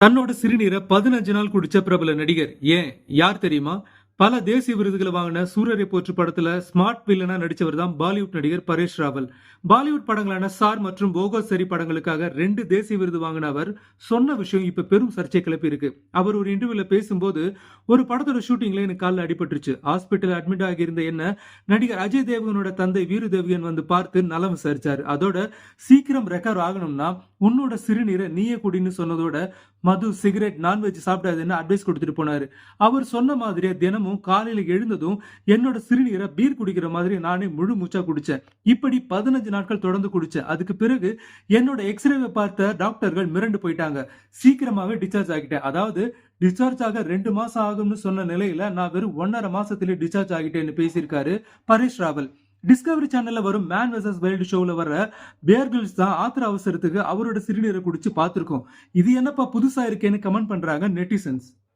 தன்னோட சிறுநீரை 15 நாள் குடிச்ச பிரபல நடிகர். ஏன் யார் தெரியுமா? பல தேசிய விருதுகளை வாங்கின சூரரை போற்று படத்துல ஸ்மார்ட் வில்லனா நடிச்சவர் தான் பாலிவுட் நடிகர் பரேஷ் ராவல். பாலிவுட் படங்களான சார் மற்றும் போகோ சரி படங்களுக்காக 2 தேசிய விருது வாங்கின அவர் சொன்ன விஷயம் இப்ப பெரும் சர்ச்சை கிளப்பி இருக்கு. அவர் ஒரு இன்டர்வியூல பேசும்போது, ஒரு படத்தோட ஷூட்டிங்ல எனக்கு காலில் அடிபட்டுருச்சு. ஹாஸ்பிட்டல் அட்மிட் ஆகியிருந்த என்ன நடிகர் அஜய் தேவகனோட தந்தை வீரு தேவகன் வந்து பார்த்து நலம் விசாரிச்சாரு. அதோட சீக்கிரம் ரெக்கவர் ஆகணும்னா உன்னோட சிறுநீரை நீயே குடின்னு சொன்னதோட மது, சிகரெட், நான்வெஜ் சாப்பிடாதுன்னு அட்வைஸ் கொடுத்துட்டு போனாரு. அவர் சொன்ன மாதிரியே தினமும் காலையில எழுந்ததும் என்னோட சிறுநீரை பீர் குடிக்கிற மாதிரி நானே முழு மூச்சா குடிச்சேன். இப்படி 15 நாட்கள் தொடர்ந்து குடிச்சேன். அதுக்கு பிறகு என்னோட எக்ஸ்ரேவை பார்த்த டாக்டர்கள் மிரண்டு போயிட்டாங்க. சீக்கிரமாவே டிஸ்சார்ஜ் ஆகிட்டேன். அதாவது டிஸ்சார்ஜ் ஆக 2 மாசம் ஆகும்னு சொன்ன நிலையில நான் வெறும் 1.5 மாசத்திலே டிஸ்சார்ஜ் ஆகிட்டேன்னு பேசியிருக்காரு பரேஷ் ராவல். டிஸ்கவரி சேனல்ல வரும் மேன் வெர்சஸ் வைல்டு ஷோல வர பேர் கிரில்ஸ் தான் ஆத்திர அவசரத்துக்கு அவரோட சிறுநீரை குடிச்சு பார்த்திருக்கோம். இது என்னப்பா புதுசா இருக்கேன்னு கமெண்ட் பண்றாங்க நெட்டிசன்ஸ்.